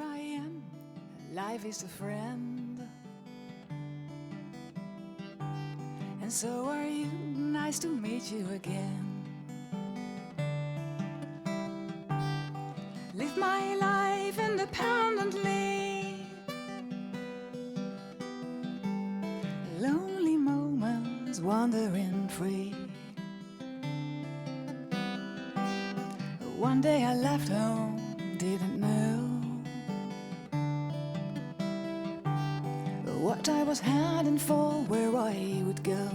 I am, life is a friend. And so are you, nice to meet you again. Live my life independently. Lonely moments, wandering free. One day I left home, didn't know what I was heading for, where I would go.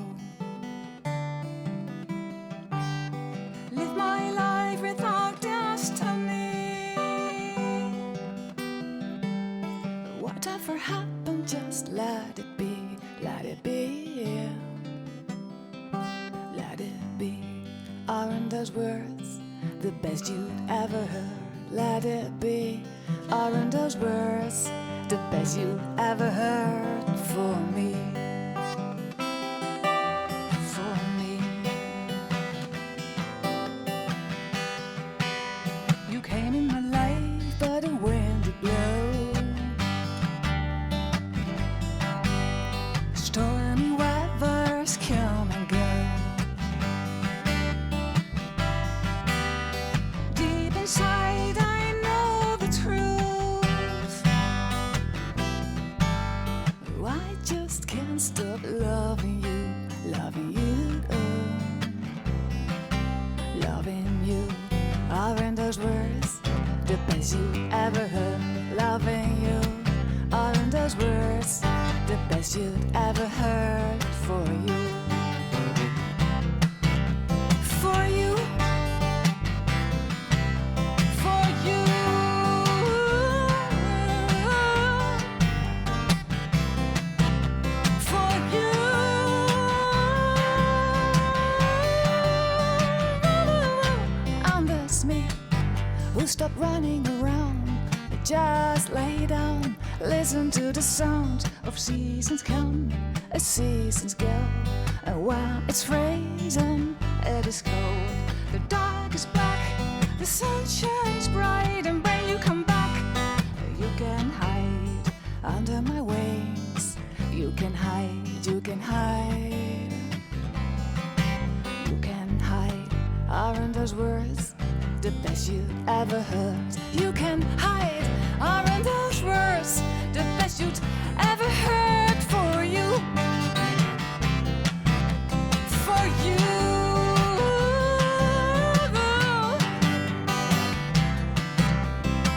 Live my life without destiny. Whatever happened, just let it be, let it be, let it be. Aren't those words the best you'd ever heard? Let it be. Aren't those words the best you'd ever heard? For me, for me. You came in my life, but the wind would blow. Stormy weathers come and go. Deep inside I know the truth. I just can't stop loving you, loving you, loving you. Aren't those words the best you ever heard? Loving you. Aren't those words the best you'd ever heard? For you, for you, for you, for you. And that's me, who stop running around. Just lay down, listen to the sound of seasons come, as seasons go. And when it's freezing, it is cold. The dark is black, the sun shines bright. And when you come back, you can hide under my wings. You can hide, you can hide, you can hide. Aren't those words the best you ever heard? You can hide. Aren't those words the best you'd ever heard? For you, for you,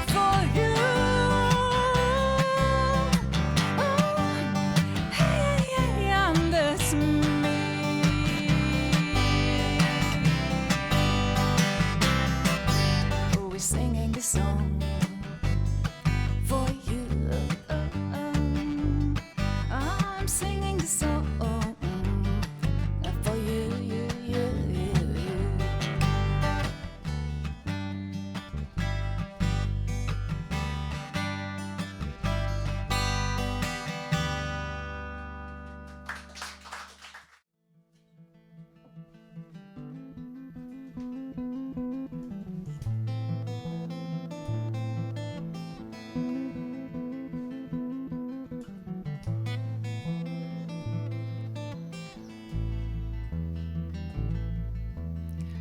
for you. Oh, hey, and that's me. Oh, we're singing this song for you. I'm singing the song for you, you, you, you, you.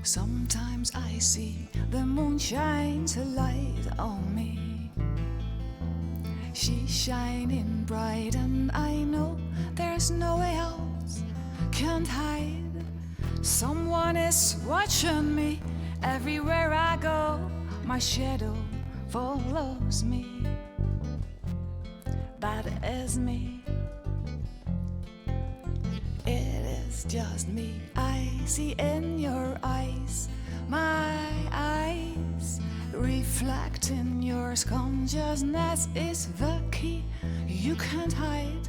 Sometimes I see the moon shines her light on me. She's shining bright and I know there's no way out, can't hide. Someone is watching me everywhere I go. My shadow follows me. That is me. It is just me I see in your eyes. My eyes reflect in yours. Consciousness is the key you can't hide.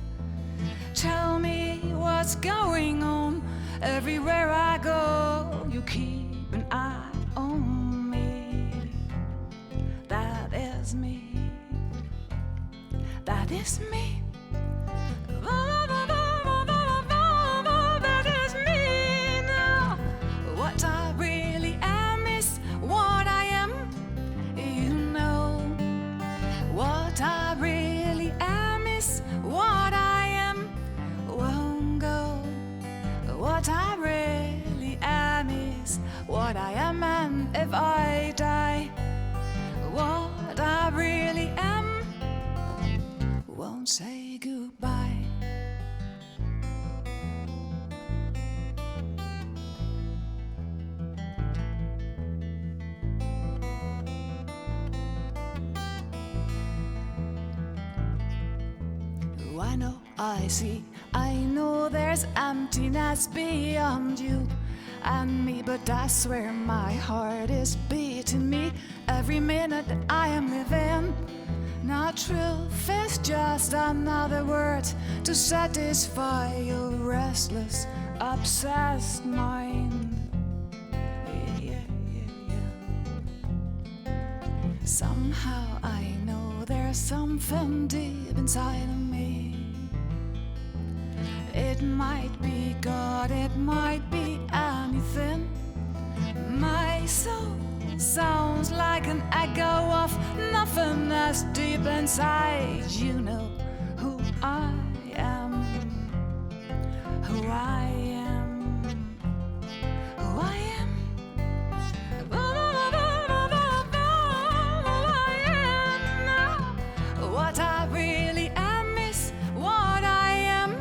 Tell me what's going on. Everywhere I go, you keep an eye on me. That is me. That is me. That is me now. What I really am is what I am. You know what if I die, what I really am won't say goodbye. I know, I see, I know there's emptiness beyond you and me, but I swear my heart is beating me every minute that I am living. Not truth is just another word to satisfy your restless, obsessed mind. Yeah, yeah, yeah. Somehow I know there's something deep inside of me. It might be God, it might be anything. My soul sounds like an echo of nothingness deep inside. You know who I am, who I am, who I am. What I really am is what I am.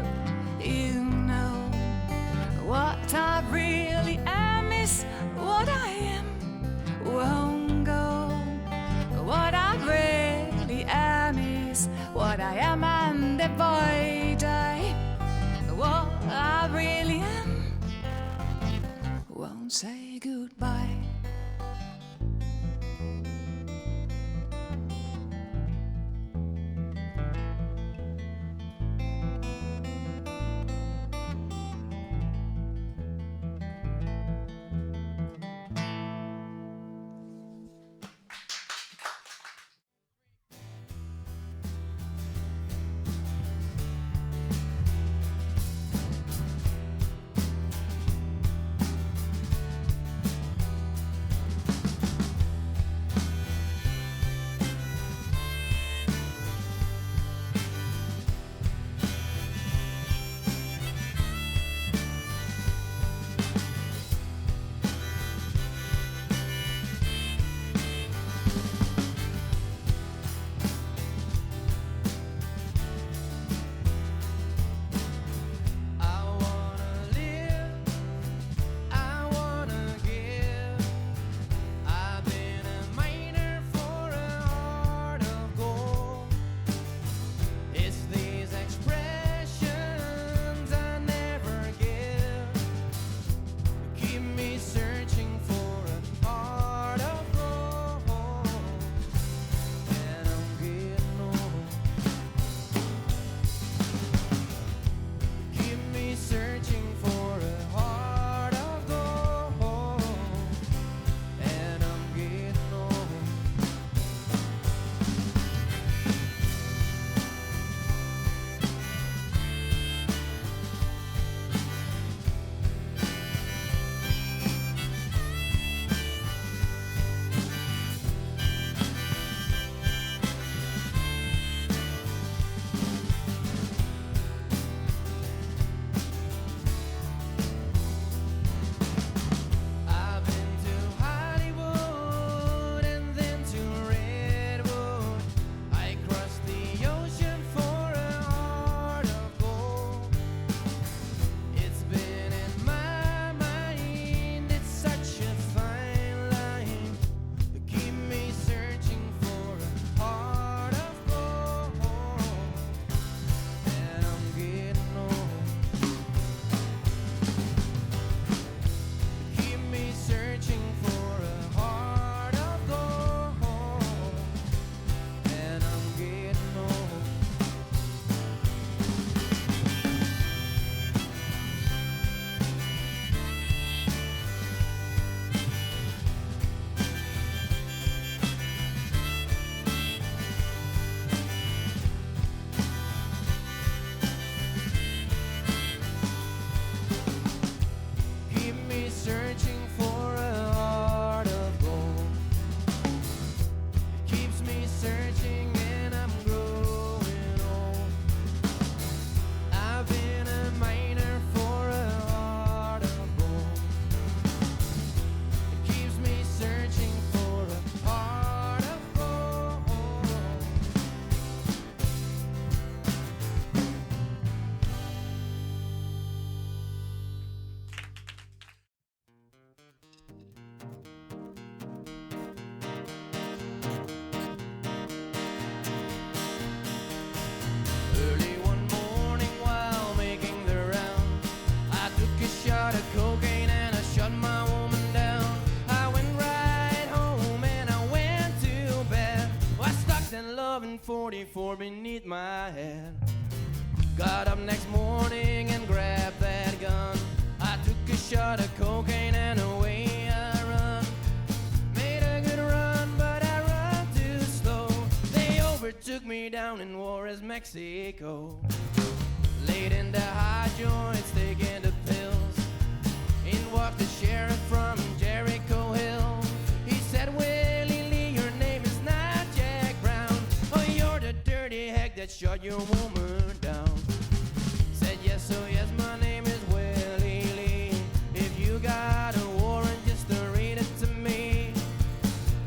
You know what I really am is what I am. Won't go. What I really am is what I am, and if I die, what I really am won't say goodbye. Search 24 beneath my head. Got up next morning and grabbed that gun. I took a shot of cocaine and away I run. Made a good run, but I run too slow. They overtook me down in Juarez, Mexico. Laid in the high joints, taking the pills. In walked the sheriff from Jericho Hill. He said, Willie Lee, your name is not Jack Brown. Oh, you're the dirty hack that shot your woman down. Said, yes, oh yes, my name is Willie Lee. If you got a warrant, just read it to me.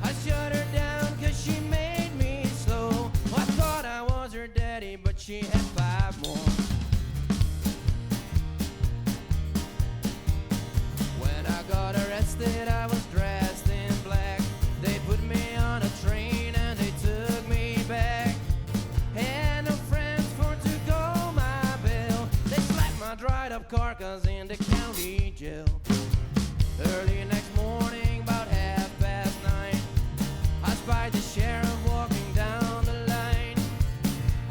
I shut her down cause she made me slow. I thought I was her daddy, but she had 5 more. When I got arrested, I was dressed in black. They put me on a train and they took me back. Had no friends for to go my bill. They slapped my dried up carcass in the county jail. Early next morning, about 9:30, I spied the sheriff walking down the line.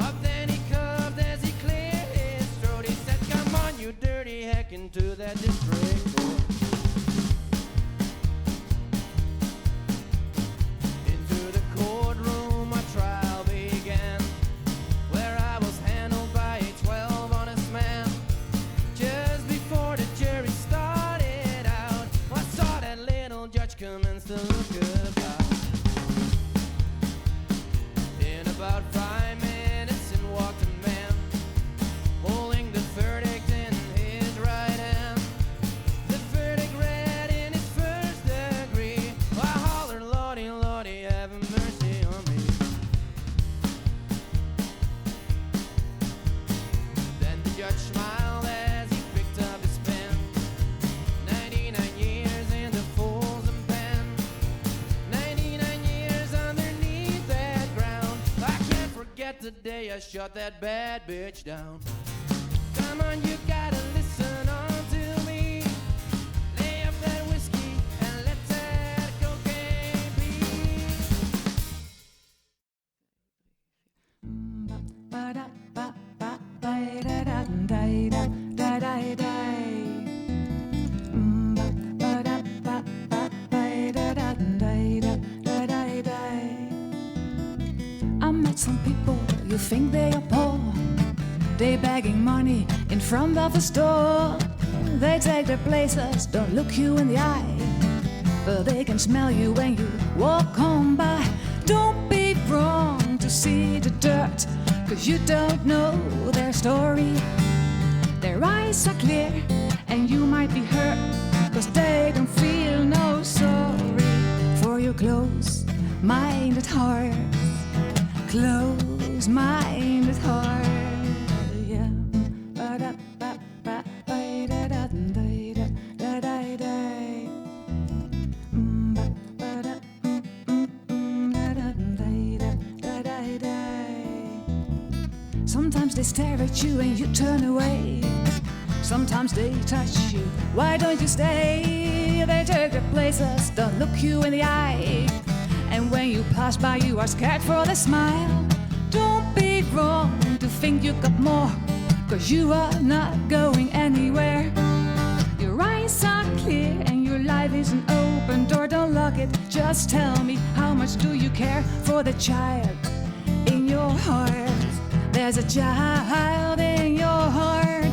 Up then he cuffed as he cleared his throat. He said, come on, you dirty hack, into that district court. Commenced to look about. In about 5 minutes in walked a man, holding the verdict in his right hand. The verdict read in his first degree. I hollered, Lordy, Lordy, have mercy on me. Then the judge smiled as he picked up his pen. 99 years in the Fools and Pen. 99 years underneath that ground. I can't forget the day I shot that bad bitch down. Come on, you gotta listen on to me. Lay up that whiskey and let that cocaine be. I met some people, you think they are poor. They begging money in front of a store. They take their places, don't look you in the eye, but they can smell you when you walk on by. Don't be wrong to see the dirt, cause you don't know their story. Their eyes are clear and you might be hurt, cause they don't feel no sorry for your close-minded heart. Close-minded heart, yeah. Sometimes they stare at you and you turn away. Sometimes they touch you, why don't you stay? They take their places, don't look you in the eye, and when you pass by you are scared for the smile. Don't be wrong to think you got more, cause you are not going anywhere. Your eyes are clear and your life is an open door. Don't lock it, just tell me, how much do you care for the child in your heart? There's a child in your heart.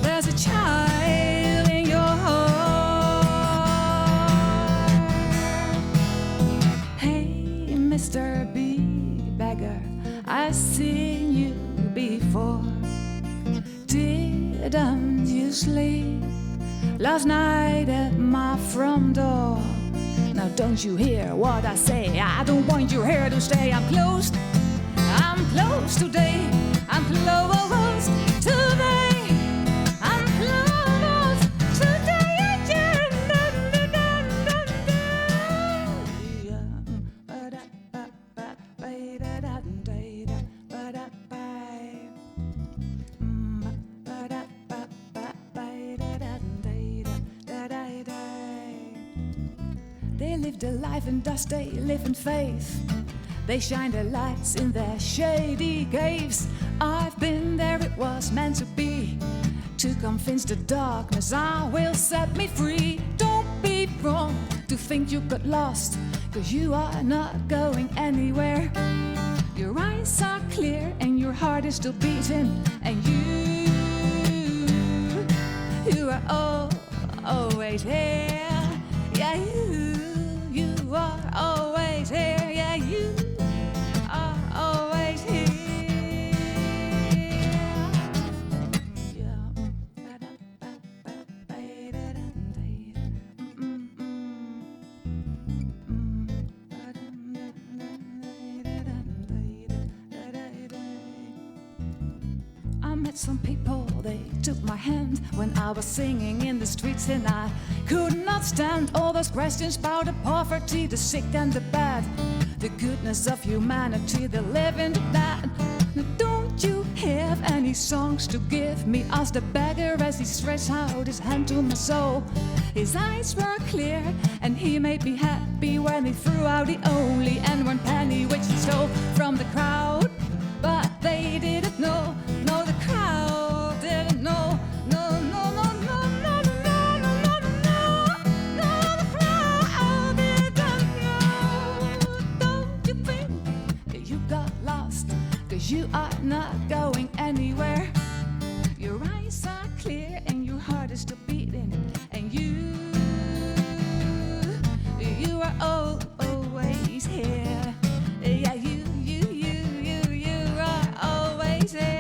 There's a child in your heart. Hey, Mr. B Beggar, I've seen you before. Didn't you sleep last night at my front door? Now don't you hear what I say? I don't want you here to stay. I'm close today. I'm close today. I'm close today. They live their life in dust, they live in faith. They shine their lights in their shady caves. I've been there, it was meant to be. To convince the darkness I will set me free. Don't be wrong to think you got lost, 'cause you are not going anywhere. Your eyes are clear and your heart is still beating. And you are always here. Yeah, you are always here. Yeah, you are always here. I met some people, they took my hand when I was singing in the streets, and I could not stand all those questions about the poverty, the sick and the bad, the goodness of humanity, the living, the dead. Now don't you have any songs to give me? Asked the beggar as he stretched out his hand to my soul. His eyes were clear and he made me happy when he threw out the only and one penny which he stole from the crowd. But they didn't know, no, the crowd didn't know. No, no, no, no, no, no, no, no, no, no, the crowd didn't know. Don't you think that you got lost? 'Cause you are not going anywhere. Your eyes are clear and your heart is still beating. And you are always here. Yeah, you are always here.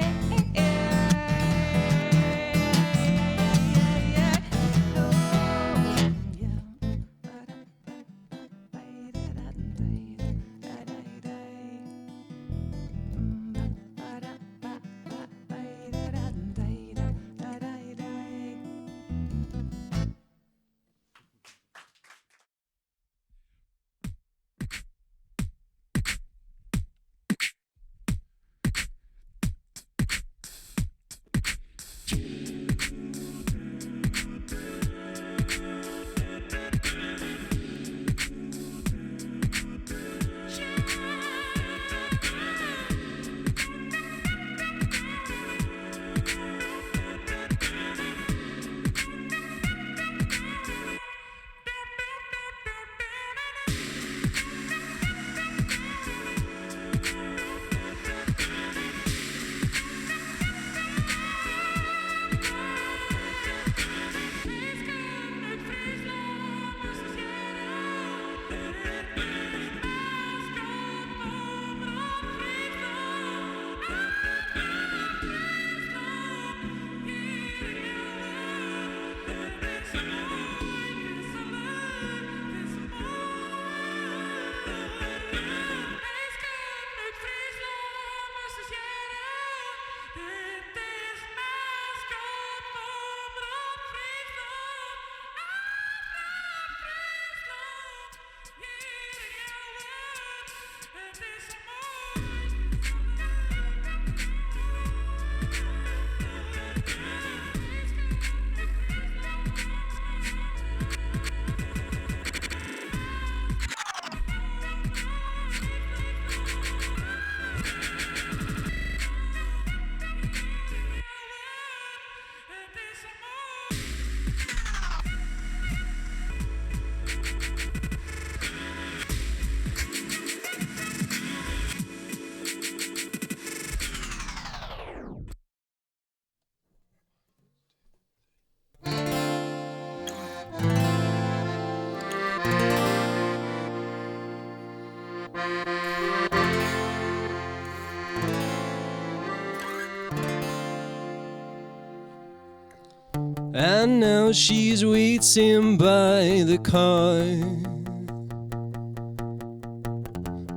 And now she's waiting by the car,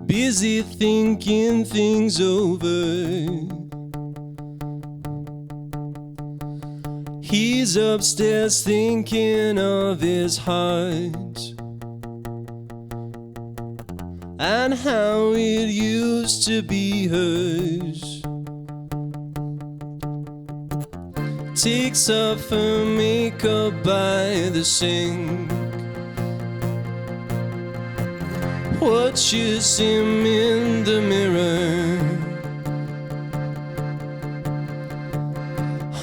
busy thinking things over. He's upstairs thinking of his heart and how it used to be hers. Takes off her makeup by the sink, watches him in the mirror,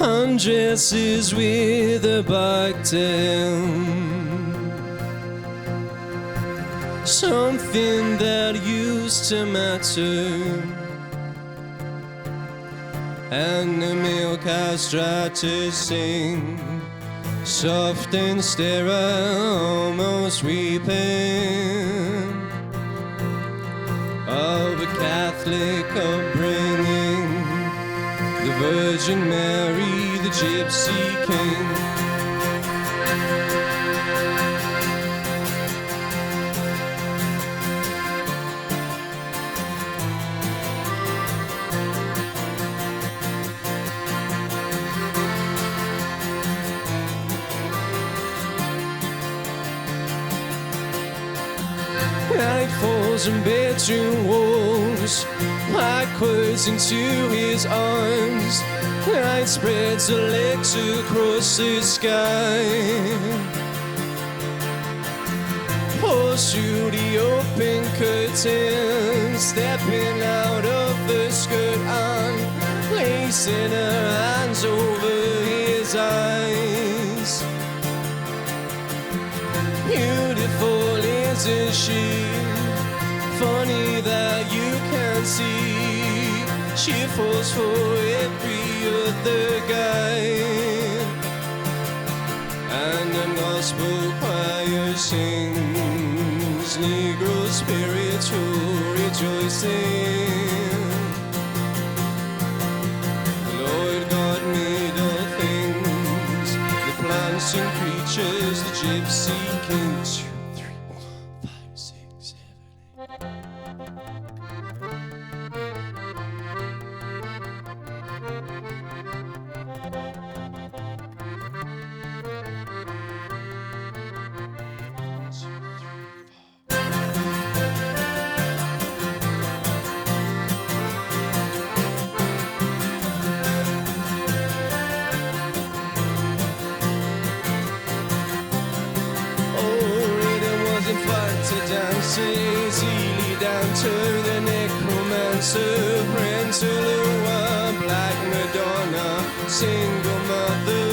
undresses with a bike-tail, something that used to matter. And the milk cows tried to sing, soft and sterile, almost weeping, of a Catholic upbringing, the Virgin Mary, the Gypsy King. Night falls and bedroom walls like words into his arms. Night spreads her legs across the sky, pulls through the open curtains, stepping out of the skirt on, placing her hands over his eyes. Beautiful isn't she? Funny that you can see she falls for every other guy. And the gospel choir sings Negro spiritual rejoicing. The Lord God made all things, the plants and creatures, the gypsy kings. 2, 3, 4, 5, 6, 7, 8. Easily down to the necromancer, Prince Lua, Black Madonna, single mother.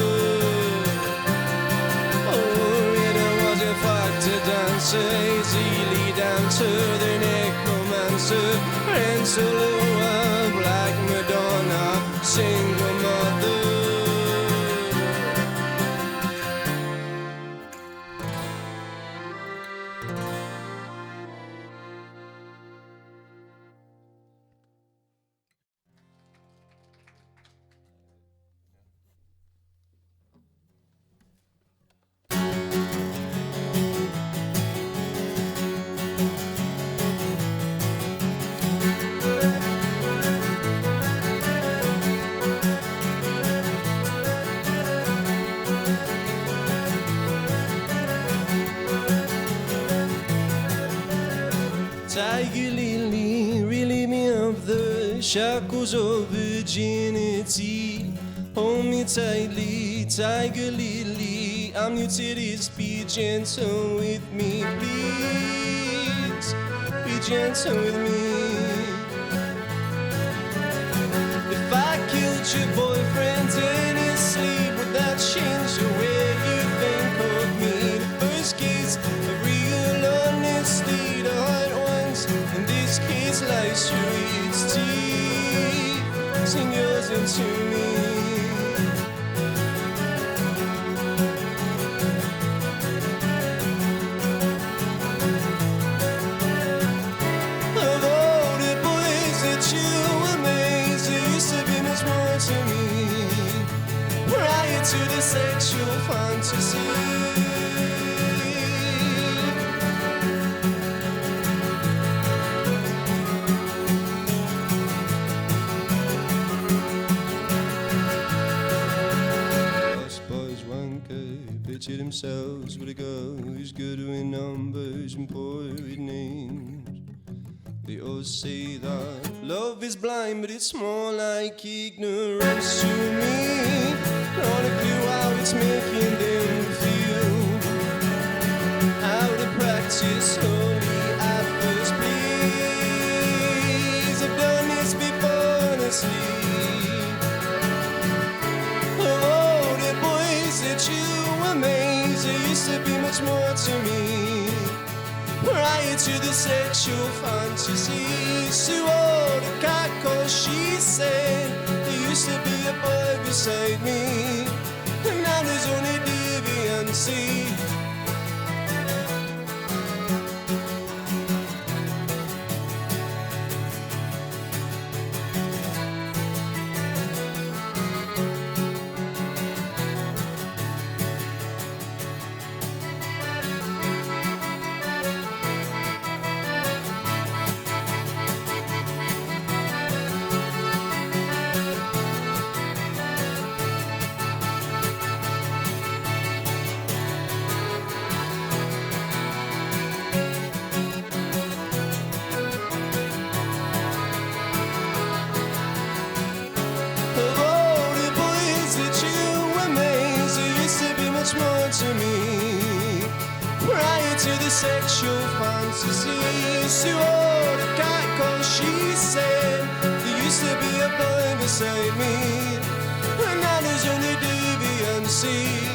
Oh, it wasn't far to dance easily down to the necromancer, Prince Lua, Black Madonna, single mother. Tiger Lily, relieve me of the shackles of virginity. Hold me tightly, Tiger Lily, I'm new to this. Be gentle with me, please. Be gentle with me. If I killed your boyfriend in his sleep, would that change the way you think of me? The first case of real honesty, the hard ones, in this case life's through its teeth. Sing yours into me. Of all the boys that you amaze, there used to be much more to me prior to the sexual fantasy. Pictured themselves with a girl who's good with numbers and poor with names. They all say that love is blind, but it's more like ignorance to me. Not a clue how it's making them feel, how to practice holy at first to be much more to me. Prior to the sexual fantasies, to all the catcalls she said, there used to be a boy beside me, and now there's only deviancy. To me, prior to the sexual fantasies, to all the catcalls she said, there used to be a boy beside me, and now there's only deviancy.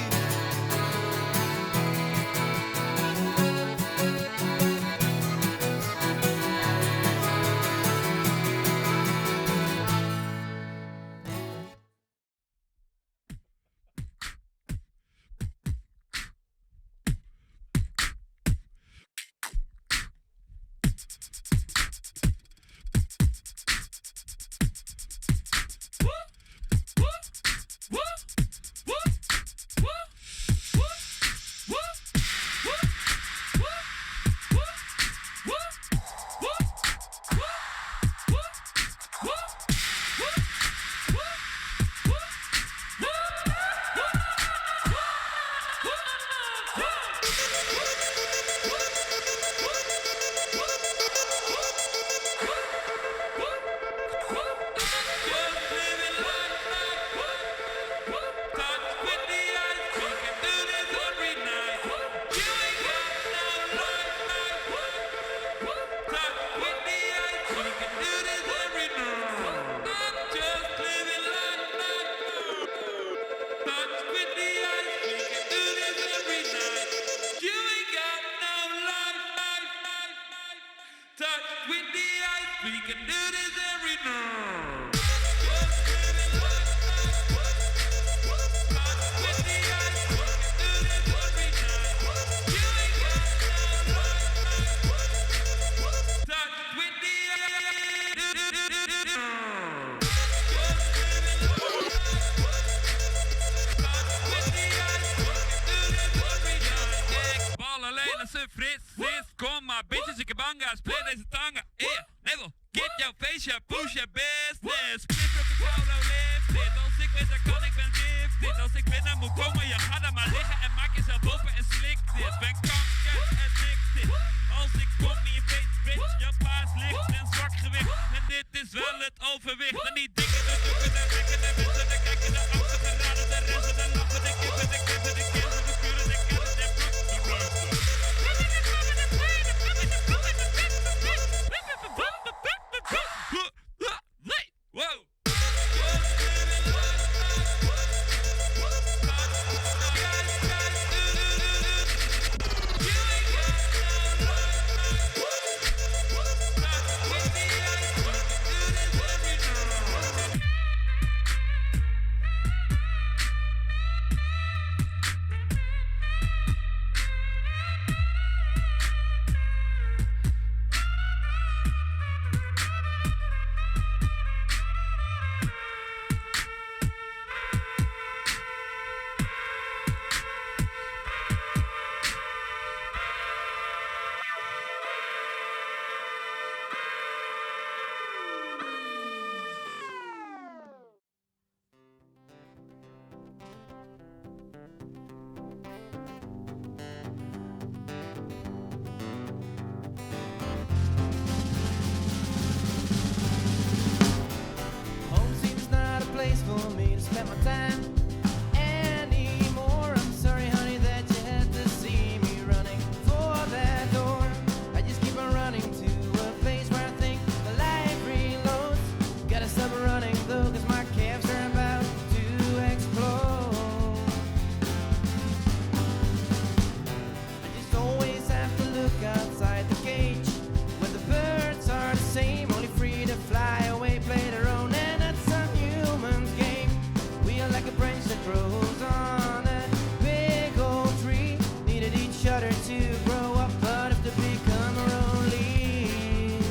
daughter to grow up, but if to become her own lead.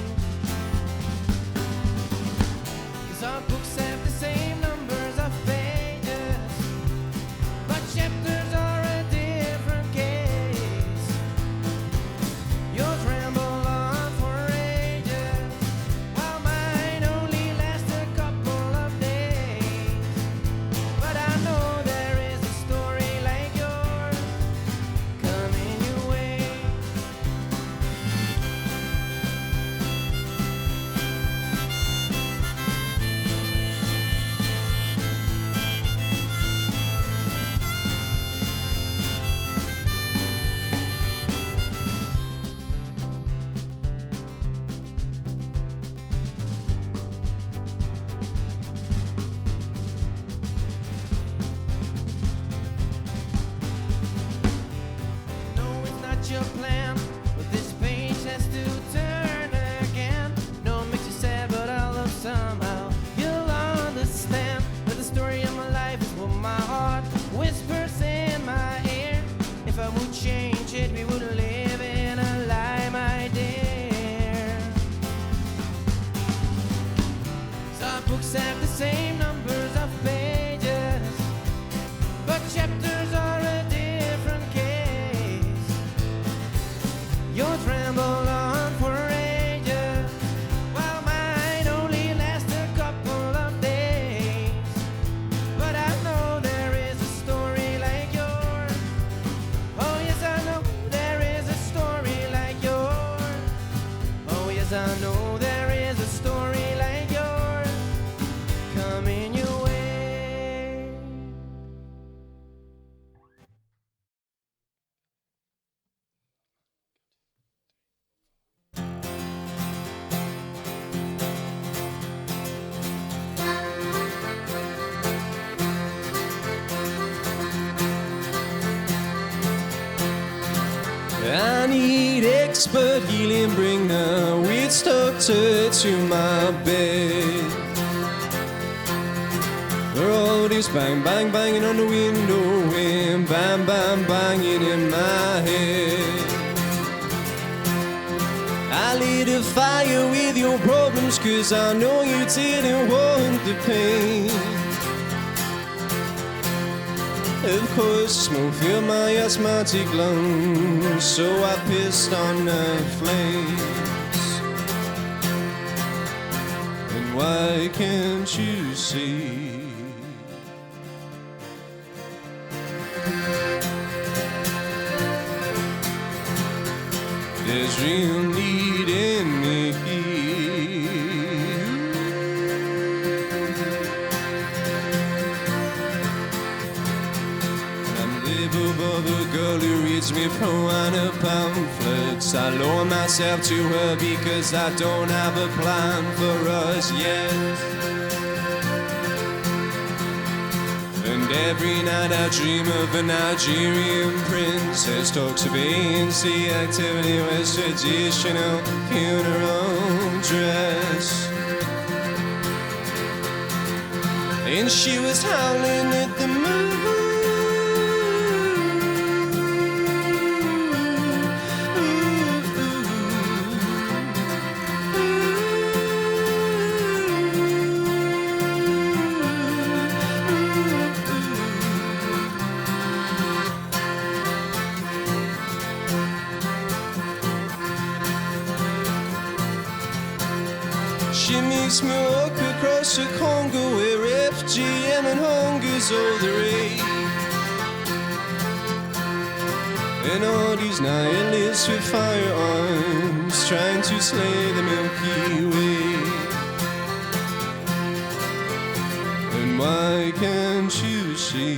'Cause our books have the same numbers of pages, but chapters are a different case. Yours ramble on for ages, while mine only last a couple of days. But I know there is a story like yours coming your way. No, it's not your plan, but this page has to turn again. No, it makes you sad, but I love somehow. You'll understand that the story of my life is what my heart whispers in my ear. If I would change it, we would live in a lie, my dear. Some books have the same numbers of pages, but chapters are a different case. Yours ramble on for ages, while mine only last a couple of days. But I know there is a story like yours. Oh yes, I know there is a story like yours. Oh yes, I know there is a story like yours coming your way. I need expert healing, bring the witch doctor to my bed. Where all this bang, bang, banging on the window and bang, bang, banging in my head. I lit a fire with your problems, 'cause I know you didn't want the pain. Of course, smoke filled my asthmatic lungs, so I pissed on the flames. And why can't you see? There's real need in me. Above a girl who reads me Proana pamphlets. I lower myself to her because I don't have a plan for us yet. And every night I dream of a Nigerian princess. Talks of ANC activity with traditional funeral dress. And she was howling at the moon. She makes me walk across the Congo where FGM and hunger's all the rage. And all these nihilists with firearms trying to slay the Milky Way. And why can't you see?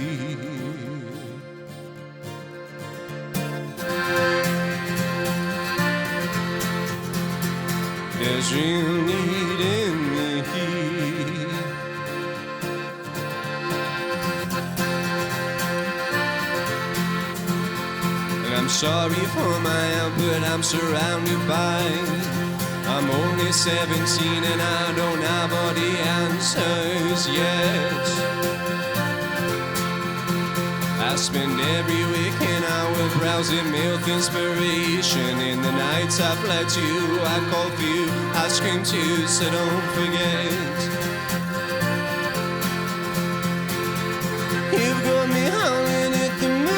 There's real need in me. And I'm sorry for my output I'm surrounded by. I'm only 17 and I don't have all the answers yet. I I spend every weekend hour browsing MILF inspiration. In the nights I fly to, I call for you, I scream too, so don't forget. You've got me howling at the moon.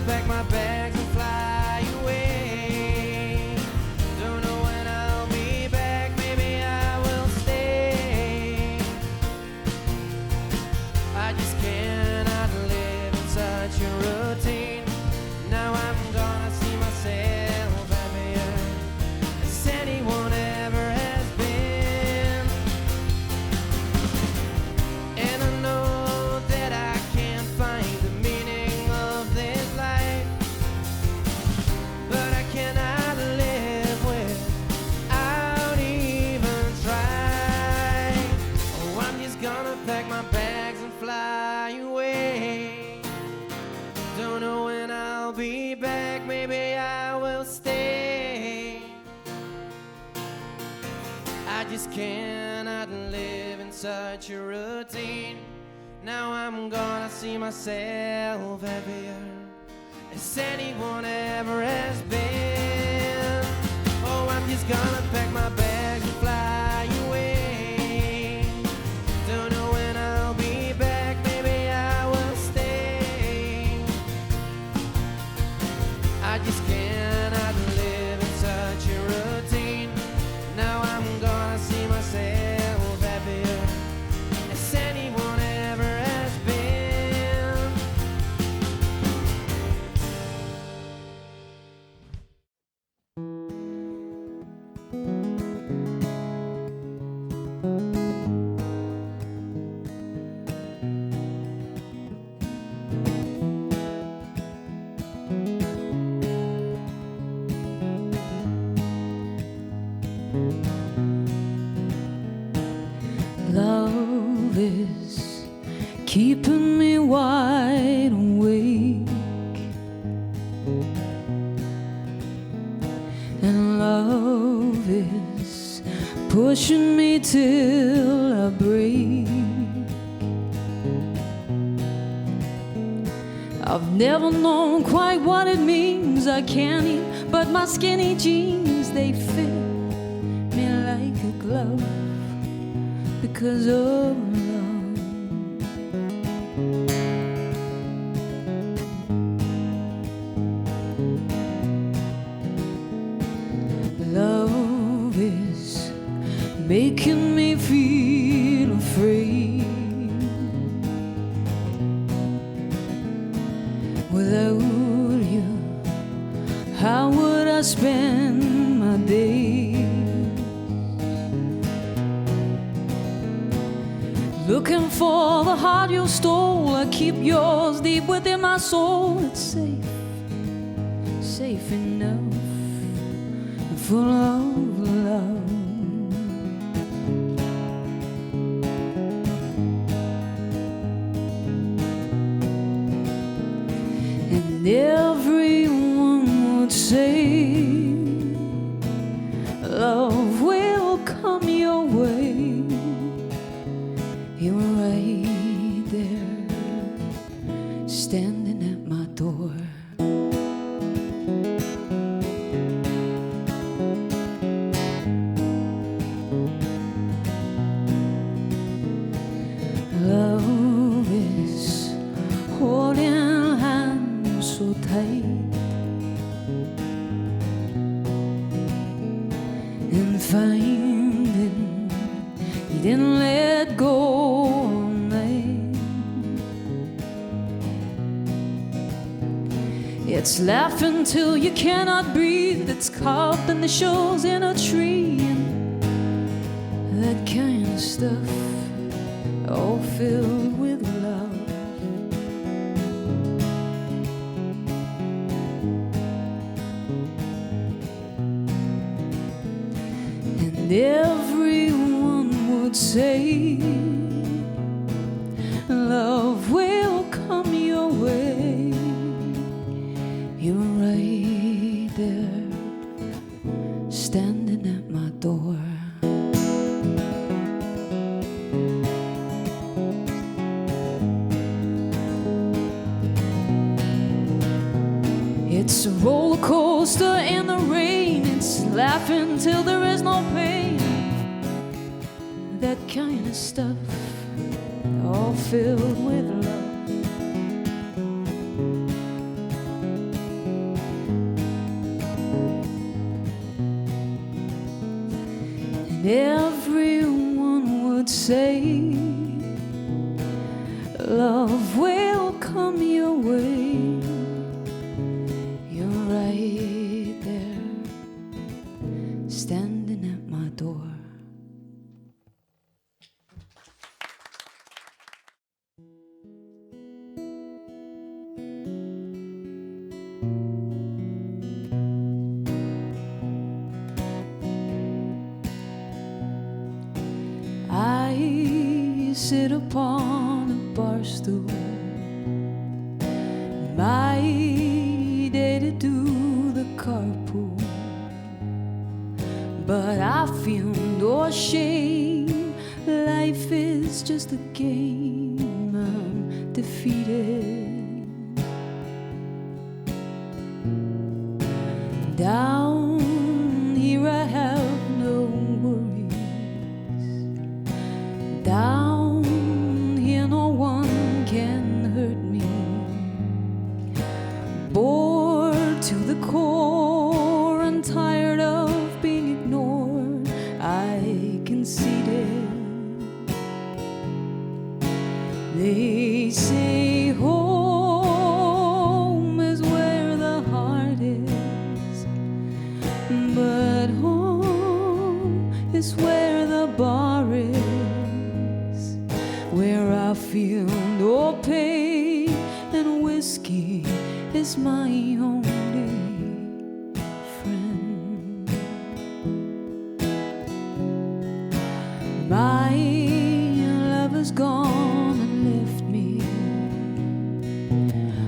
pack my bags and fly away. Don't know when I'll be back, maybe I will stay. I just cannot live in such a routine. Now I'm gonna see myself happier as anyone ever has been. And I know that I can't find the meaning of this life, but I cannot live without even trying. Oh, I'm just gonna pack my bags and fly away. Don't know when I'll be back, maybe I will stay. I just cannot live in such a routine. Now I'm gonna see myself happier as anyone ever has been. Oh, I'm just gonna pack my bags and fly away. Don't know when I'll be back, maybe I will stay. I just cannot live in such a routine. Now I'm gonna see myself happier as anyone ever has been. Love is keeping me wide awake, and love is pushing me till I break. I've never known quite what it means. I can't eat, but my skinny jeans, they fit me like a glove because of love. Love is making me feel afraid. Without you, how would I spend my days? Looking for the heart you stole, I keep yours deep within my soul. It's safe, safe enough, full of love. And everyone would say love will come your way. You're right there, standing at my door. Love is holding hands so tight and finding you didn't let go all night. It's laughing till you cannot breathe. It's carved in the shows in a tree, and that kind of stuff, all filled with love. And everyone would say love will come your way. You're right there, standing at my door. It's a roller coaster in the rain. It's laughing till there is no pain. That kind of stuff, all filled with love. everyone would say love will come your way. You're right there, standing at my door. I sit upon a bar stool, my day to do the carpool, but I feel no shame. Life is just a game, I'm defeated. Down here I have no worries. Down here no one can hurt me. Bored to the core and tired of being ignored, I conceded. They say home is where the heart is, but home is where the bar is, where I feel no pain and whiskey is my only friend. My love is gone and left me.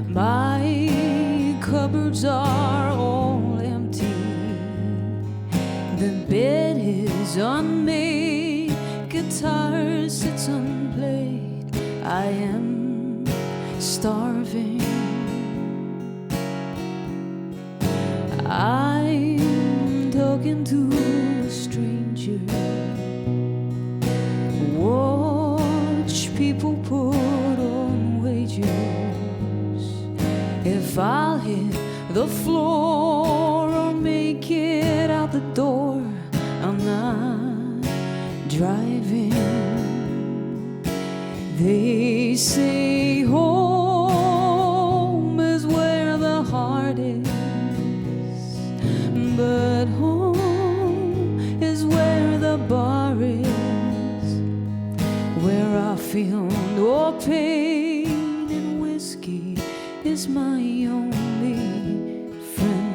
My cupboards are all empty. The bed is unmade, guitar sits unplayed. I am starving. I'm talking to a stranger. Watch people put on wagers. If I'll hit the floor or make it out the door, I'm not driving. They say home is where the heart is, but home is where the bar is, where I feel no pain and whiskey is my only friend.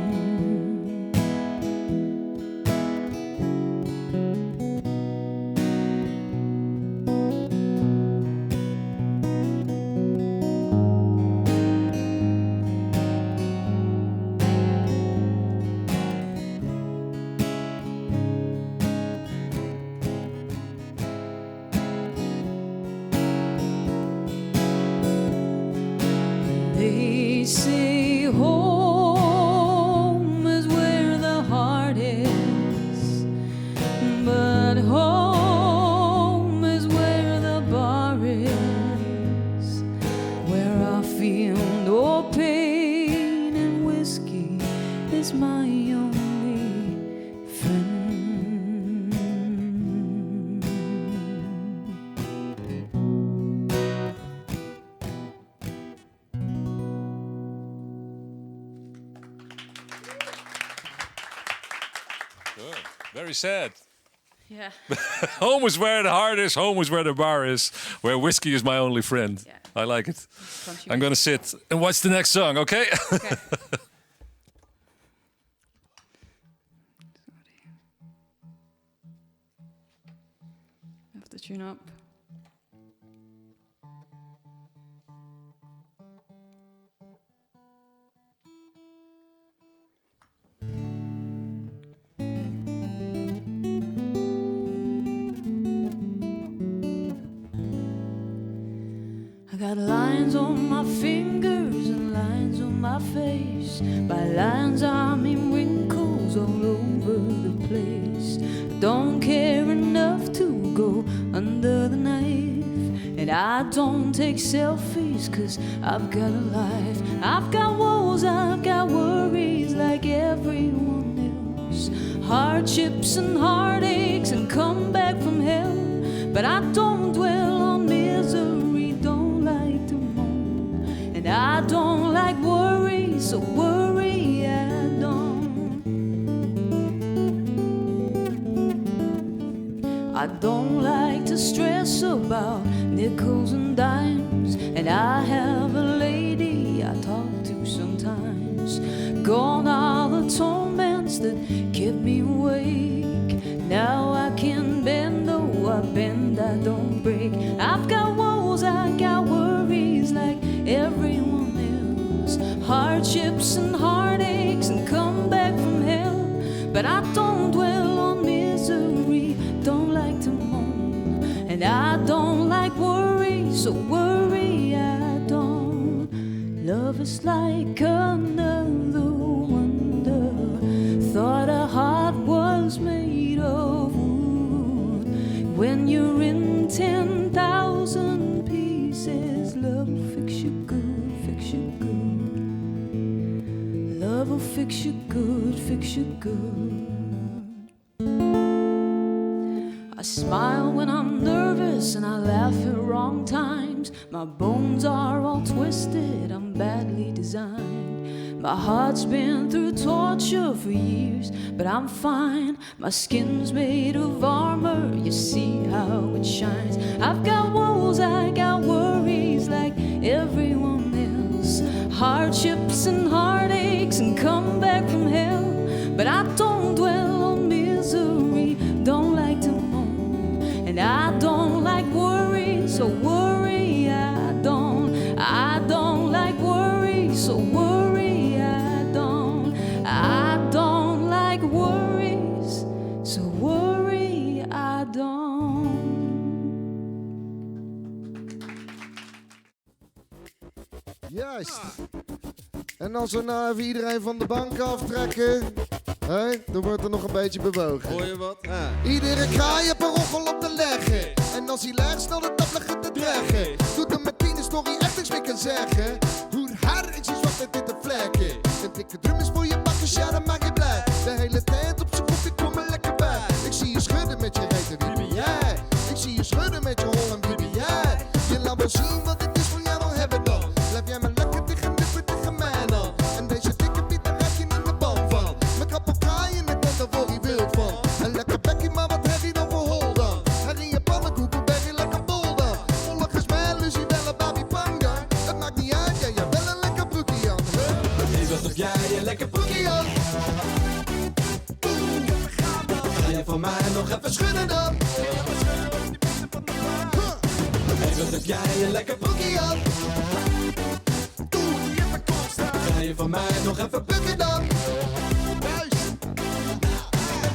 They say home is where the heart is, but home is where the bar is, where I feel no pain and whiskey is my only friend. Good. Very sad. Yeah. Home is where the heart is, home is where the bar is, where whiskey is my only friend. Yeah. I like it. Crunchy. I'm gonna sit and watch the next song, okay? Okay. Have to tune up. I got lines on my fingers and lines on my face. By lines I mean wrinkles all over the place. I don't care enough to go under the knife, and I don't take selfies 'cause I've got a life. I've got woes, I've got worries like everyone else. hardships and heartaches and come back from hell. But I don't dwell on misery, don't like to moan. And I don't like worry, so worry I don't. I don't like to stress about nickels and dimes. And I have a lady I talk to sometimes. Gone are the torments that kept me awake. Now I can bend, though I bend, I don't break. I've got woes, I got worries like everyone else. Hardships and heartaches and come back from hell. But I don't dwell on misery, don't like to moan. And I don't like worry, so worry I don't. Love is like another wonder. Thought a heart was made of wood. When you're in 10,000 pieces, love will fix you good, fix you good. Love will fix you good, fix you good. I smile when I'm nervous and I laugh at wrong times. My bones are all twisted, I'm badly designed. My heart's been through torture for years, but I'm fine. My skin's made of armor, you see how it shines. I've got woes, I got worries like everyone else. Hardships and heartaches and come back from hell. But I don't dwell on misery, don't like to moan. And I don't like worry, so worry I don't. I don't like worry, so worry I don't. I don't like worries, so worry I don't. Juist. En als we nou even iedereen van de bank aftrekken, dan wordt er nog een beetje bewogen. Hoor je wat? Iedere kraai heeft een roggel op te leggen. En als hij legt, snel de tap liggen te dreggen. Doet hem met 10 story echt niks meer kan zeggen. Hoe haar ik zie zwart met witte vlekken. Een dikke drum is voor je bakkers, ja dat maakt je blij. De hele tijd op z'n kop, ik kom er lekker bij. Ik zie je schudden met je reten, wie ben jij? Ik zie je schudden met je hol en wie ben jij? Je laat wel zien wat het is voor jou, dan hebben dan. Blijf jij maar lekker tegen nippen tegen mij dan. En deze dikke piet, daar raak je in de bal van. Met kappel kraaien, ik ben daar voor die wild van. En lekker bekkie, maar wat heb je dan voor hol dan? Hij in je pannenkoeken, ben je lekker bol dan. Volle gesmijl, dus je wel een baby panga. Het maakt niet uit, ja, jij wel een lekker broekie aan. Is alsof jij een lekker broekie aan. Ga je van mij nog even schudden dan? Is alsof jij een lekker broekie aan. Ga je van mij nog even bukken dan?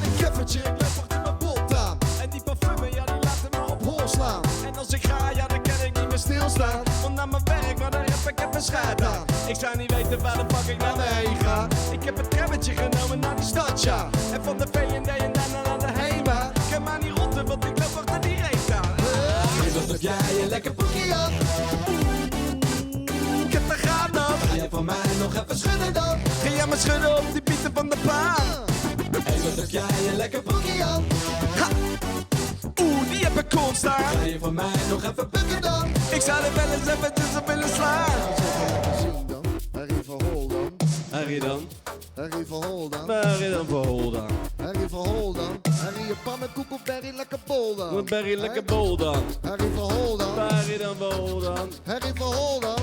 Een keffertje, ik leg achter mijn bot aan. En die parfum, ja die laten me op Hol slaan. En als ik ga, ja dan kan ik niet meer stilstaan. Want naar mijn werk, maar daar heb ik even scheid aan. Ik zou niet weten waar de pak ik naar heen ga. Ik heb het trammetje genomen naar die stad, ja. En van de V&D en daarna naar de HEMA. Ik kan maar niet rotten, want ik loop achter die reet aan. Is alsof jij een lekker broekie had. Ik heb te gaan dan. Ga je van mij nog even schudden dan? Ga jij maar schudden op die pieten van de baan. Is alsof jij een lekker broekie had. Ha! Die heb ik constaan. Ga je van mij nog even bukken dan? Ik zou er wel eens eventjes op willen slaan. Zien dan, Harry van Hol dan. Harry dan? Harry van Hol dan. Harry dan voor hol dan? Harry van Hol dan. Harry je pannenkoek op Berry lekker bol dan. Wat Barry lekker bol dan? Harry van Hol dan. Harry dan voor hol dan? Harry van Hol dan.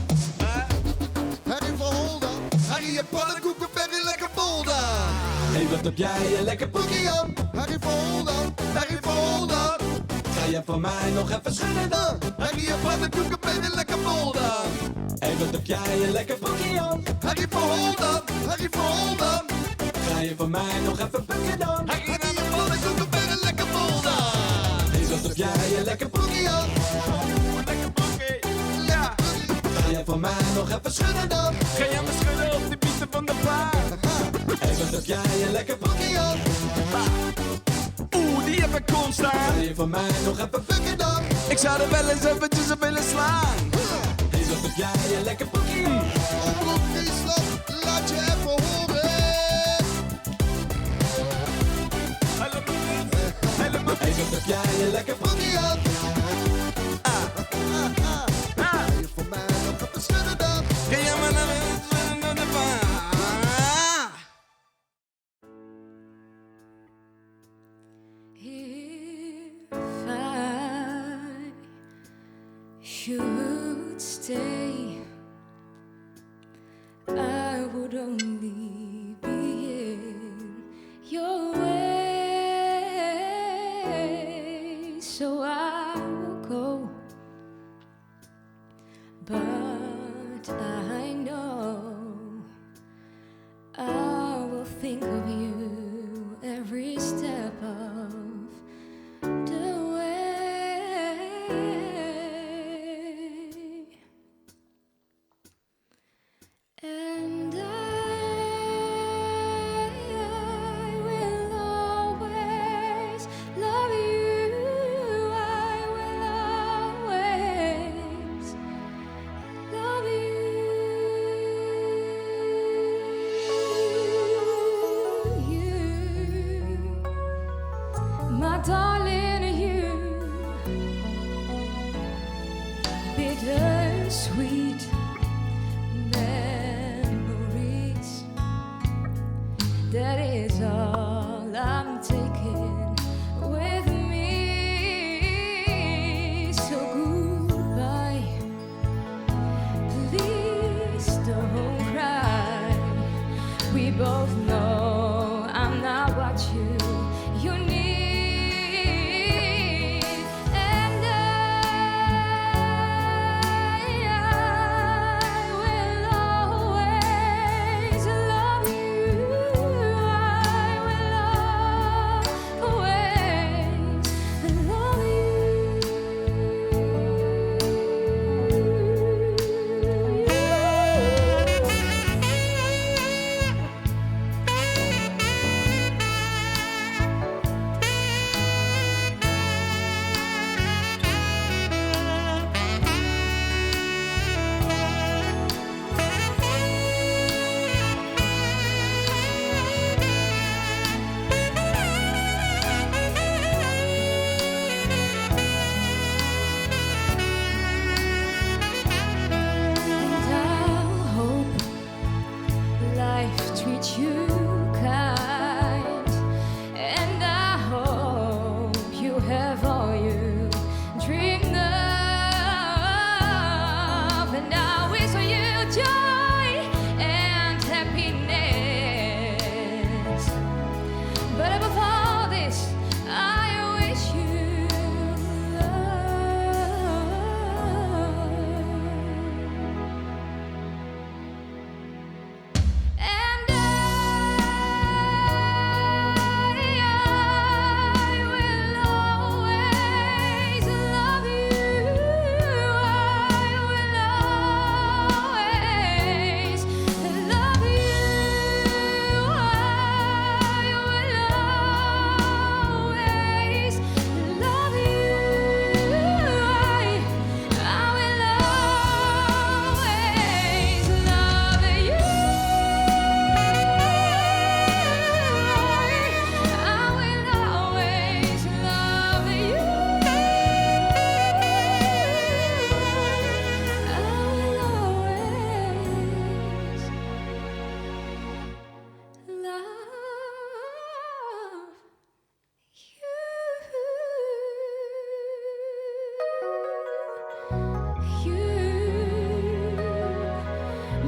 Harry van Hol dan. Harry je pannenkoek op Berry lekker bol dan. Hé, wat heb jij een lekker Boogie aan. Harry van Hol dan. Harry van Hol dan. Ga je van mij nog even schudden dan? Harry je pannenkoek op Berry lekker bol dan. Hé, wat heb jij een lekker broekie aan? Harry van Hol dan. Harry van Hol dan. Ga je van mij nog even bukken dan? Harry je pannenkoek op Berry lekker bol dan. Hé, wat heb jij een lekker Boogie aan. lekker broekie? Ja. Ga je van mij nog even schudden dan? Ga je me schudden op die pieten van de baan? Hé, wat heb jij een lekker broekie aan? Die heb ik constaan. Ga je van mij nog even Bukken dan. Ik zou er wel eens eventjes op willen slaan. Hé, wat heb jij een lekker broekie aan? Omroep Friesland, laat je even horen. jij je lekker boogie up? Ga je voor mij nog even schudden dan? Can you man of the fire? If I should stay, I would only be in your way. So I will go, but I know I will think of you every step of the way. And I will always love you. I will always love you, my darling, you, bittersweet memories. That is all I'm taking with me. So goodbye. Please don't cry. We both know I'm not what you need. And I will always love you. I will always love And I'll hope life treats you kind, and I hope you have all you dreamed of, and I wish you joy and happiness. But above all this, I wish you love. And I will always love you. I will always love you. I will always love you. I will always love you. I will always love you.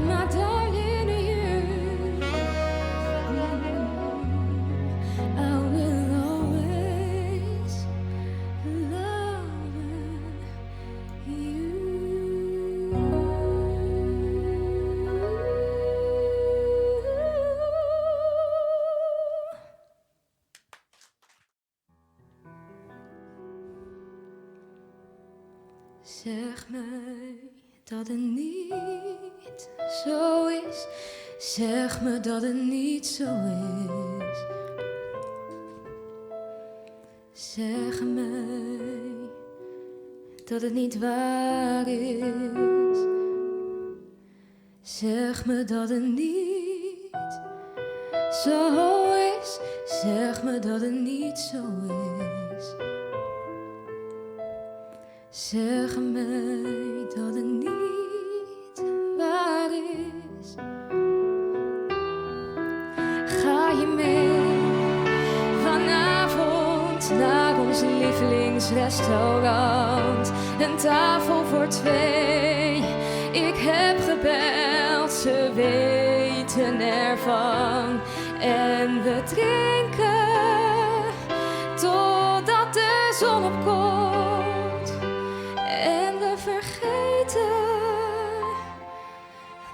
My darling, you, I will always love you. Zeg mij dat het niet zo is. Zeg me dat het niet zo is. Zeg mij dat het niet waar is. Zeg me dat het niet zo is. Zeg me dat het niet zo is. Zeg mij dat het niet waar is. Ga je mee vanavond naar ons lievelingsrestaurant? Een tafel voor 2. Ik heb gebeld, ze weten ervan. En we drinken totdat de zon opkomt. En we vergeten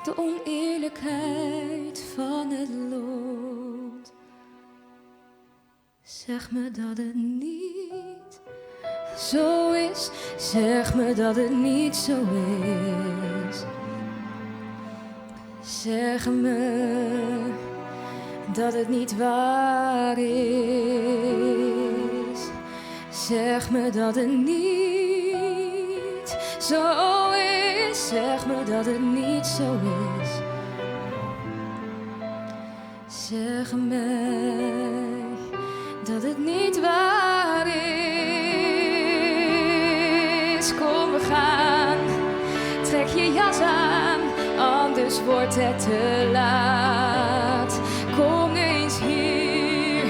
de oneerlijkheid van het lot. Zeg me dat het niet zo is. Zeg me dat het niet zo is. Zeg me dat het niet waar is. Zeg me dat het niet zo is. Zeg me dat het niet zo is. Zeg mij dat het niet waar is. Kom, we gaan. Trek je jas aan, anders wordt het te laat. Kom nu eens hier,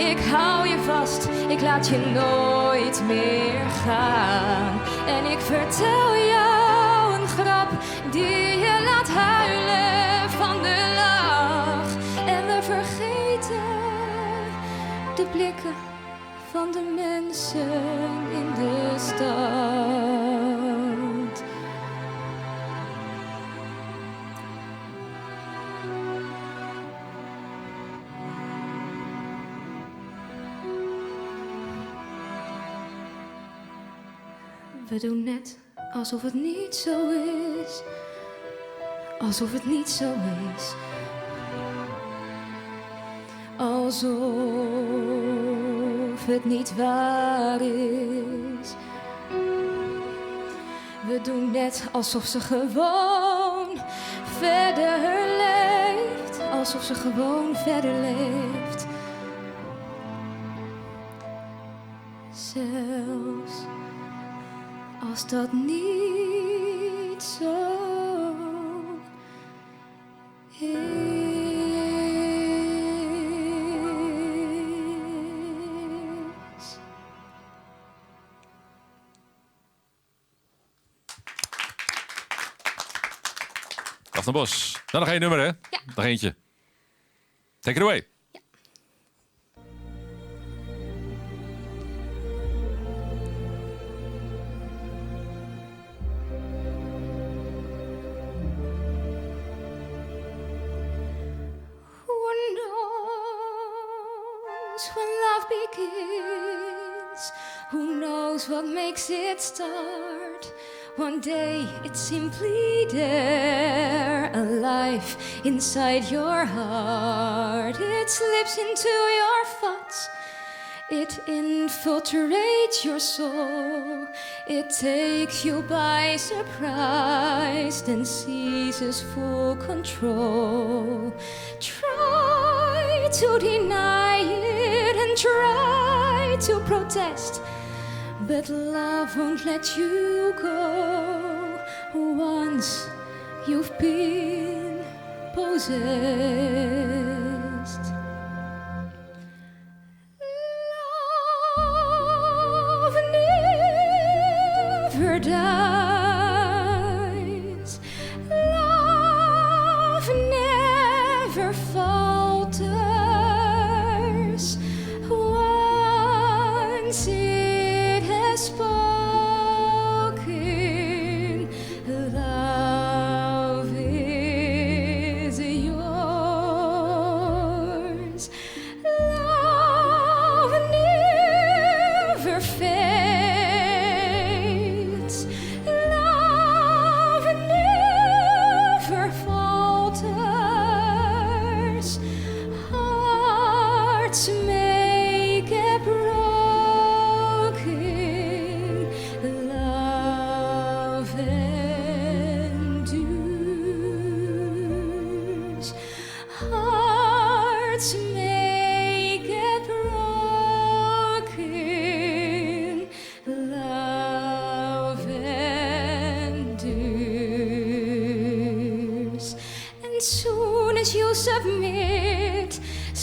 ik hou je vast, ik laat je nooit meer gaan. En ik vertel jou een grap die je laat huilen van de lach. En we vergeten de blikken van de mensen in de stad. We doen net alsof het niet zo is. Alsof het niet zo is. Alsof het niet waar is. We doen net alsof ze gewoon verder leeft. Alsof ze gewoon verder leeft. Zelfs als dat niet zo is. Daphne Bos. Dan nog 1 nummer, hè? Ja. Nog eentje. Take it away. When love begins, who knows what makes it start? One day it's simply there, alive inside your heart. It slips into your thoughts, it infiltrates your soul. It takes you by surprise, then seizes full control. Try to deny it and try to protest, but love won't let you go once you've been possessed. Love never dies. Love never falters. Once it has spoken, love is yours.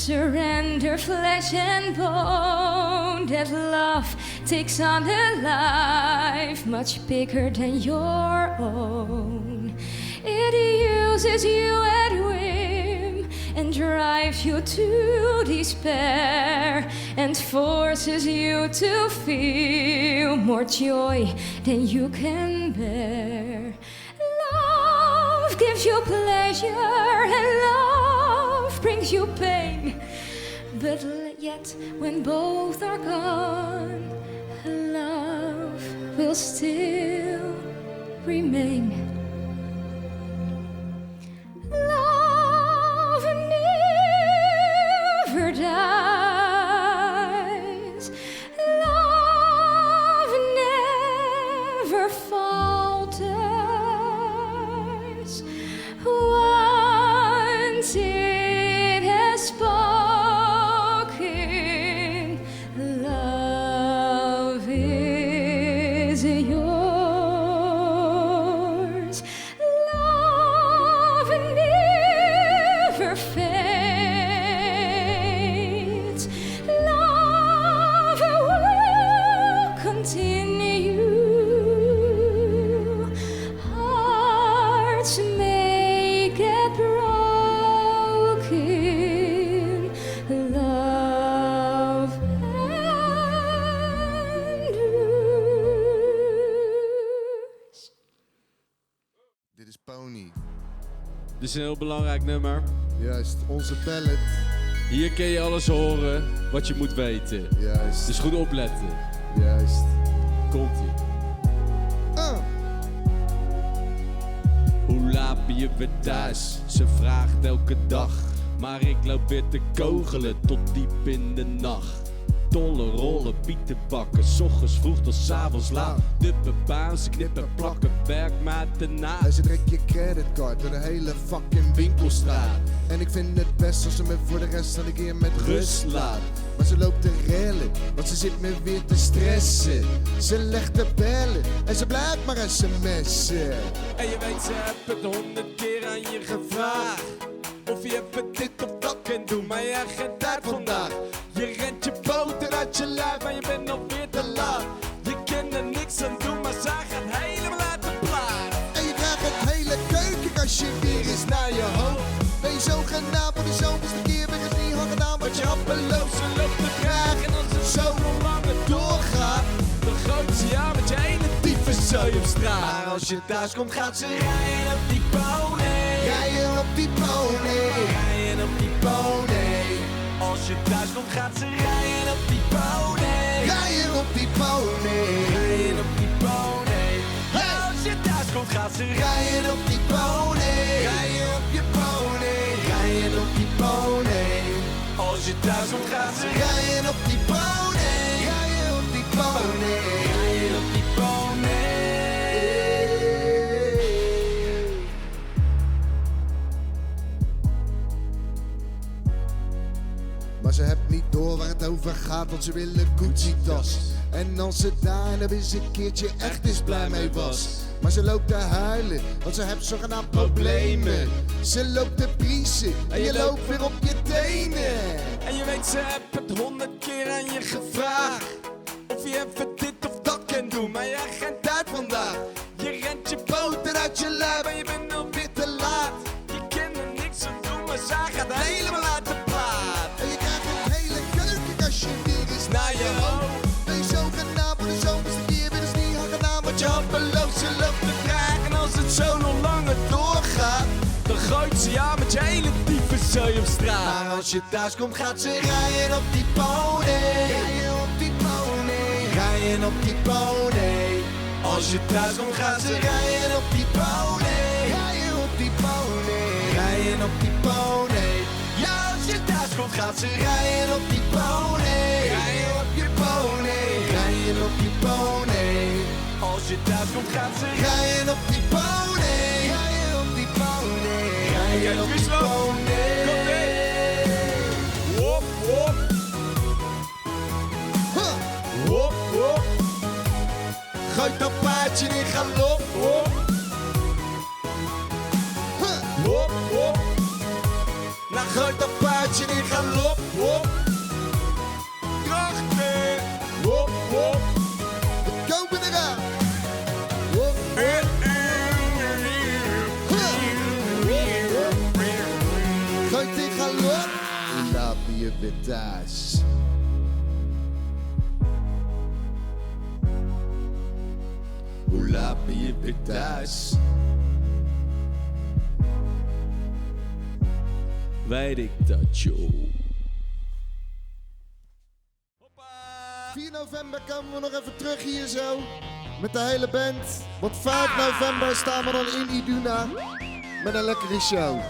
Surrender flesh and bone. That love takes on a life much bigger than your own. It uses you at whim and drives you to despair and forces you to feel more joy than you can bear. Love gives you pleasure and love brings you pain. But yet when both are gone, love will still remain. Love never dies. Love never falters. Once it has spoken, love is yours. Love never fades. Love will continue. Hearts may get broken. Love endures. Dit is Pony. Dit is een heel belangrijk nummer. Juist, onze ballad. Hier kun je alles horen wat je moet weten. Juist, Dus goed opletten. juist. Komt-ie. Hoe laat ben je weer thuis? Ze vraagt elke dag. Maar ik loop weer te kogelen tot diep in de nacht. Dolle rollen, bieten bakken, 's ochtends vroeg tot 's avonds laat. Duppen baan, ze knippen plakken, werk maar daarna. En ze trekt je creditcard door de hele fucking winkelstraat. En ik vind het best als ze me voor de rest van de keer met rust laat. Maar ze loopt te rellen, want ze zit me weer te stressen. Ze legt te bellen en ze blijft maar sms'en. En je weet, ze hebben het 100 keer aan je gevraagd. Of je even dit of dat kunt doen, maar je hebt geen tijd vandaag. Je rent je boter uit je lijf, maar je bent alweer te laat. Je kan er niks aan doen, maar zij gaat helemaal uit de plaat. En je krijgt het hele keukenkastje weer eens naar je hoofd. Ben je zo gedaan voor de zoveelste keer, ben je niet hangen aan wat je appeloof. Ze loopt te krijgen en als het zo lang het doorgaat, Dan gooit ze jou met je ene tyfuszooi op straat. Maar als je thuis komt gaat ze rijden op die pony. rijden op die pony. Rijden op die pony. Als je thuis komt gaat ze rijden op die pony. Rijden op die pony. Rijden op die pony. Ja, als je thuis komt gaat ze rijden op die pony. Rijden op je pony. Rijden op die pony. Als je thuis komt gaat ze Rijden op die pony. Rijden op die pony. rijden op die pony. Maar ze hebt niet door waar het over gaat, want ze wil een Gucci-tas. En als ze daar nou eens een keertje echt eens blij mee was. Maar ze loopt te huilen, want ze heeft zogenaamd problemen. Ze loopt te priezen en je loopt weer op je tenen. En je weet, ze hebben het 100 keer aan je gevraagd. Of je even dit of dat kunt doen, maar je hebt geen tijd vandaag. Je rent je boter uit je lijf, maar je bent alweer te laat. Je kan er niks aan doen, maar zij gaat helemaal uit de plaat. En je krijgt het hele keukenkastje weer eens Naar je hoofd. Ben je zo gedaan voor de zoveelste keer, weer eens niet hangen aan wat je Appeloof, ze loopt te krijgen en als het zo nog langer doorgaat, dan gooit ze jou met je hele tyfuszooi op straat. Maar als je thuis komt gaat ze rijden op die pony. Rijden op die pony. Rijden op die pony. Als je thuis komt gaat ze rijden op die pony. Rijden op die pony. Rijden op die pony. Ja, als je thuis komt gaat ze rijden op die pony. Rijden op je pony. Rijden op die pony. Als je thuis komt gaat ze Rijden op die pony. Rijden op die pony. rijden op die pony. Hop, hop, Huh. hop, hop, Gooi dat paardje in galop. hop, Huh. hop, hop. Nou gooi dat paardje in galop. laat ben je weer thuis? Hoe laat ben je weer thuis? Weet ik dat, joh. 4 november komen we nog even terug hier zo. Met de hele band. Want 5 november staan we dan in Iduna. Met een lekkere show.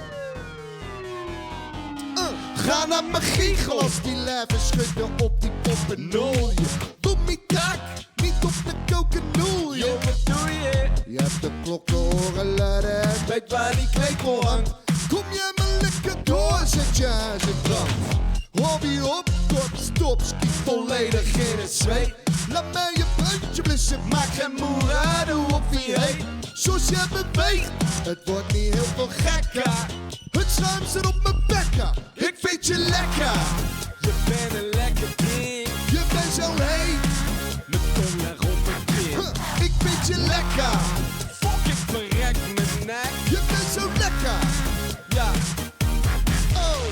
Ga naar mijn giegels, die lijven schudden op die poppenolje. Doe niet dak, niet op de kokenolje. Yo, wat doe je? Je hebt de klokken horen luiden en Weet waar die klepel hangt. kom jij me lekker door, zet je huis in brand. Hobby op, kort, stop, ski volledig in het zweet. Laat mij je puntje blussen, maak geen moerade op wie heet. Zoals jij beweegt, het wordt niet heel veel gekker. Het schuim zit op mijn bekken, ik vind je lekker. Je bent een lekker ding. Je bent zo heet, Mijn tong naar op mijn kin. ik vind je lekker. Fuck, ik verrek mijn nek. Je bent zo lekker. Ja, Oh,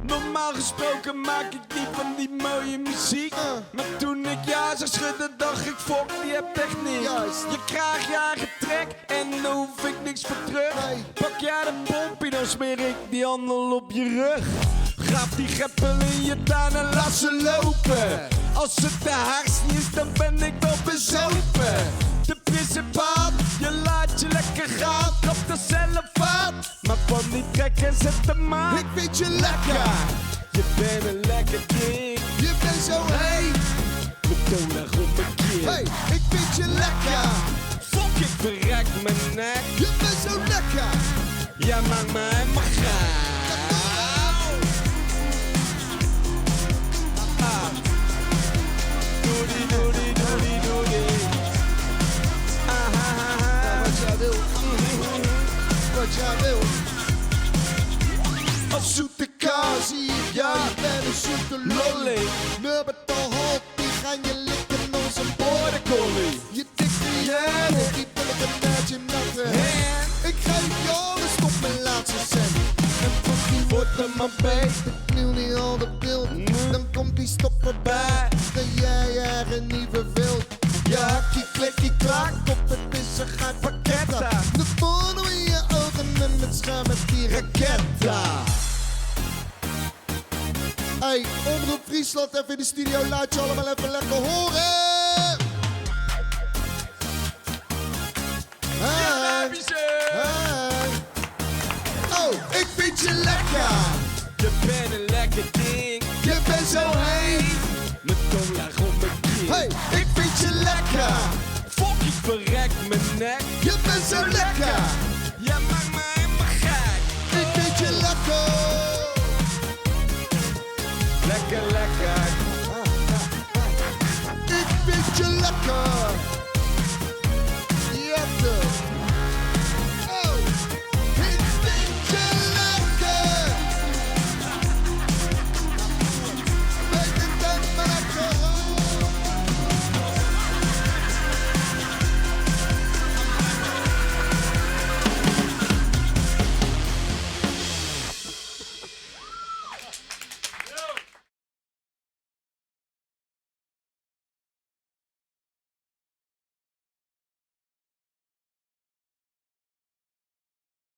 normaal gesproken maak ik niet van die mooie muziek. Maar toen ik ja zou schudden, dacht ik, fuck, die heb techniek. Juist. Je krijgt je eigen trek en dan hoef ik niks voor terug. Nee. Pak jij de pompie, dan smeer ik die handel op je rug. Graaf die greppel in je tuin en laat ze lopen. Als het te hard is, dan ben ik wel bezopen. De principaat, je laat je lekker gaan. Trap er zelf aan, maar van die trekken zet de maat. ik vind je lekker. Je bent een lekker ding. Je bent zo heet. Mijn tong lag op mijn kin. Hey, ik vind je lekker. Fuck, ik verrek mijn nek. Je bent zo lekker. Jij maakt me helemaal gaaf. Ah. Doei, doei, doei, doei. Ah, ah, ah, ah. Wat jij wil. Wat jij wil. Als zoete kaas zie ik jou, je bent een zoete lolly. Nubbert de hond, die gaan je likken als een border collie. Je dikke jaren, die wil ik een beetje natten. Ik geef je alles tot mijn laatste cent. En van die wordt er maar beter, kniel niet al de beeld. Dan komt die stop erbij, dat jij je eigen niet verveelt. Je hakkie, klikkie, klak, op het is een gaar pakketten. De foto in je ogen en met schuim met die raketta. Hey, Omroep Friesland, even in de studio, laat je allemaal even lekker horen. Hey, hey. Oh, ik vind je lekker. Je bent een lekker ding. Je bent zo heet. Mijn tong lag op mijn kin. Hey, ik vind je lekker. Fuck, ik verrek mijn nek. Je bent zo lekker. Jij maakt me helemaal gek. Ik vind je lekker. Lekker, lekker. Ik vind je lekker.